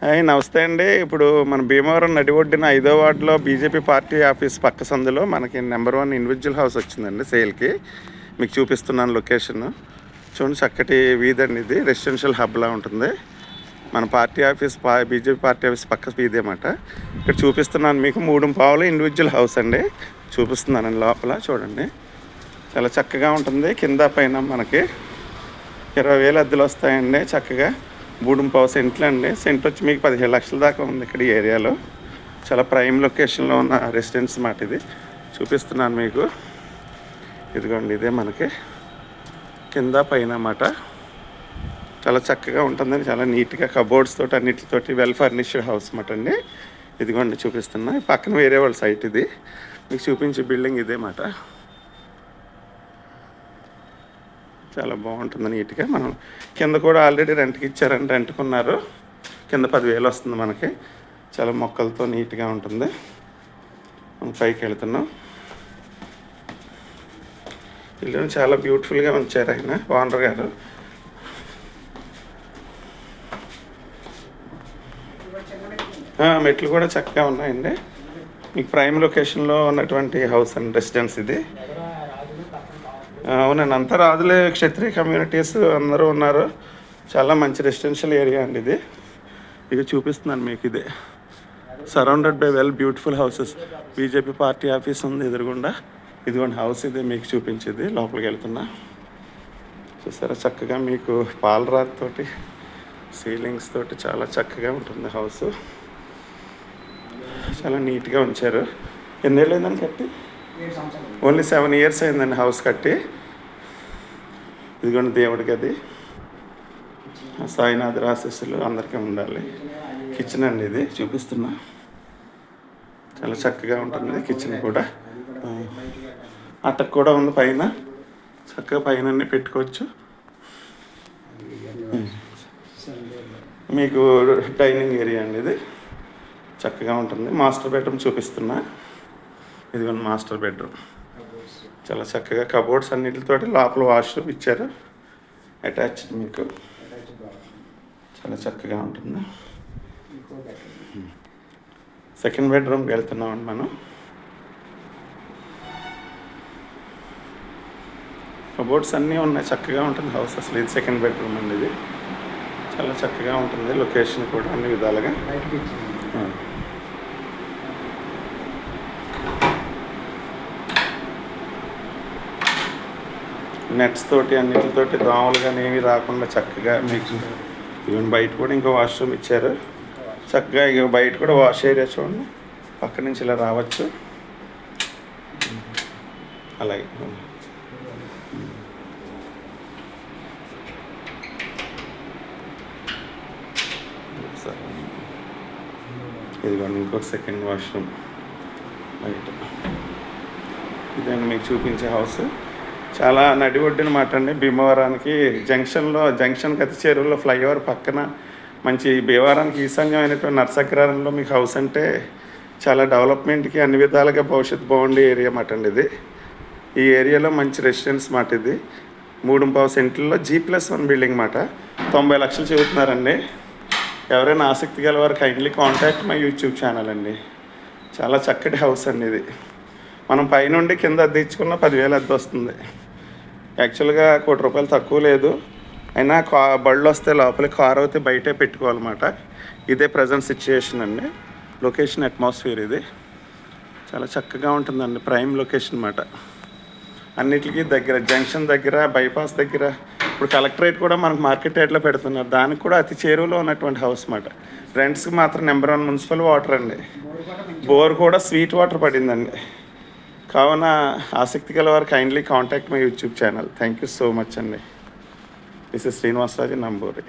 నమస్తే అండి. ఇప్పుడు మన భీమవరం నడిబొడ్డున 5వ వార్డులో బీజేపీ పార్టీ ఆఫీస్ పక్క సందులో మనకి నెంబర్ 1 ఇండివిజువల్ హౌస్ వచ్చిందండి సేల్కి. మీకు చూపిస్తున్నాను లొకేషన్. చూడండి, చక్కటి వీధి అండి. ఇది రెసిడెన్షియల్ హబ్లా ఉంటుంది. మన party office BJP party office పక్క వీధి అన్నమాట. ఇక్కడ చూపిస్తున్నాను మీకు 3 ఇండివిజువల్ హౌస్ అండి. చూపిస్తున్నానండి లోపల. చూడండి, చాలా చక్కగా ఉంటుంది. కింద పైన మనకి 20,000 అద్దెలు వస్తాయండి. చక్కగా 3 సెంట్లు అండి. సెంట్ వచ్చి మీకు 15 లక్షల దాకా ఉంది ఇక్కడ ఈ ఏరియాలో. చాలా ప్రైమ్ లొకేషన్లో ఉన్న రెసిడెన్స్ మాట ఇది. చూపిస్తున్నాను మీకు. ఇదిగోండి, ఇదే మనకి కింద పైన అన్నమాట. చాలా చక్కగా ఉంటుందండి. చాలా నీట్గా కబోర్డ్స్ తోటి అన్నిటితోటి వెల్ ఫర్నిష్డ్ హౌస్ అన్నమాట అండి. ఇదిగోండి చూపిస్తున్నా. పక్కన వేరే వాళ్ళ సైట్ ఇది. మీకు చూపించే బిల్డింగ్ ఇదే మాట. చాలా బాగుంటుంది నీట్గా. మనం కింద కూడా ఆల్రెడీ రెంట్కి ఇచ్చారండి. రెంట్కున్నారు. కింద 10,000 వస్తుంది మనకి. చాలా మొక్కలతో నీట్గా ఉంటుంది. మనం పైకి వెళ్తున్నాం. ఇల్లుని చాలా బ్యూటిఫుల్గా ఉంచారు ఆయన ఓనర్ గారు. మెట్లు కూడా చక్కగా ఉన్నాయండి. మీకు ప్రైమ్ లొకేషన్లో ఉన్నటువంటి హౌస్ అండ్ రెసిడెన్స్ ఇది. అవునండి, అంతా రాజులే, క్షత్రియ కమ్యూనిటీస్ అందరూ ఉన్నారు. చాలా మంచి రెసిడెన్షియల్ ఏరియా అండి ఇది. ఇక చూపిస్తున్నాను మీకు. ఇదే surrounded by well beautiful houses. BJP party office ఉంది ఎదురుగుండా. ఇదిగోండి హౌస్ ఇదే మీకు చూపించేది. లోపలికి వెళ్తున్నా. చూసారా, చక్కగా మీకు పాలరాతితోటి సీలింగ్స్ తోటి చాలా చక్కగా ఉంటుంది హౌస్. చాలా నీట్గా ఉంచారు. ఎన్నేళ్ళు అయిందని కట్టి? ఓన్లీ 7 ఇయర్స్ అయిందండి హౌస్ కట్టి. ఇదిగోండి దేవుడి గది. సాయినాథ్ ఆశీస్సులు అందరికీ ఉండాలి. కిచెన్ అండి ఇది చూపిస్తున్నా. చాలా చక్కగా ఉంటుంది కిచెన్ కూడా. అట్టకు కూడా ఉంది పైన. చక్కగా పైన అన్నీ పెట్టుకోవచ్చు. మీకు డైనింగ్ ఏరియా అండి ఇది. చక్కగా ఉంటుంది. మాస్టర్ బెడ్రూమ్ చూపిస్తున్నా. ఇదిగోండి మాస్టర్ బెడ్రూమ్. చాలా చక్కగా కబోర్డ్స్ అన్నిటితోటి లోపల వాష్రూమ్ ఇచ్చారు అటాచ్డ్ మీకు. చాలా చక్కగా ఉంటుంది. సెకండ్ బెడ్రూమ్కి వెళ్తున్నామండి మనం. కబోర్డ్స్ అన్నీ ఉన్నాయి. చక్కగా ఉంటుంది హౌస్. అసలు ఇది సెకండ్ బెడ్రూమ్ అండి ఇది. చాలా చక్కగా ఉంటుంది. లొకేషన్ కూడా అన్ని విధాలుగా. నెట్స్ తోటి అన్నిటితోటి దోమలు కానీ ఏమి రాకుండా చక్కగా మీకు. ఈవెన్ బయట కూడా ఇంకో వాష్రూమ్ ఇచ్చారు. చక్కగా ఇక బయట కూడా వాష్ ఏరియా చూడండి. పక్క నుంచి ఇలా రావచ్చు. అలాగే ఇదిగోండి ఇంకొక సెకండ్ వాష్రూమ్ బయట. ఇదండి మీకు చూపించే హౌస్. చాలా నడిఒడ్డున మాట అండి. భీమవరానికి జంక్షన్ కతి చెరువులో ఫ్లైఓవర్ పక్కన మంచి భీమవరానికి ఈశాన్యమైనటువంటి నర్సగ్రహారంలో మీకు హౌస్ అంటే చాలా డెవలప్మెంట్కి అన్ని విధాలుగా భవిష్యత్తు బాగుండే ఏరియా మాట అండి ఇది. ఈ ఏరియాలో మంచి రెసిడెన్స్ మాట ఇది. 3 సెంట్లలో G+1 బిల్డింగ్ మాట. 90 లక్షలు చెబుతున్నారండి. ఎవరైనా ఆసక్తి గల వారు kindly contact my YouTube channel అండి. చాలా చక్కటి హౌస్ అండి ఇది. మనం పైనుండి కింద అద్దె ఇచ్చుకున్న 10,000 అద్దె వస్తుంది. యాక్చువల్గా ₹1 కోటి తక్కువ లేదు. అయినా బళ్ళు వస్తే లోపలికి కారు అయితే బయటే పెట్టుకోవాలన్నమాట. ఇదే ప్రజెంట్ సిచ్యుయేషన్ అండి. లొకేషన్ అట్మాస్ఫియర్ ఇది. చాలా చక్కగా ఉంటుందండి. ప్రైమ్ లొకేషన్ అన్నమాట. అన్నిటికీ దగ్గర, జంక్షన్ దగ్గర, బైపాస్ దగ్గర. ఇప్పుడు కలెక్టరేట్ కూడా మనకు మార్కెట్ రేట్లో పెడుతున్నారు. దానికి కూడా అతి చేరువలో ఉన్నటువంటి హౌస్ అన్నమాట. రెంట్స్కి మాత్రం నెంబర్ 1 మున్సిపల్ వాటర్ అండి. బోర్ కూడా స్వీట్ వాటర్ పడిందండి. కావున ఆసక్తి గల వారు kindly contact my YouTube channel. Thank you so much అండి. This is Srinivasaraju Namburi.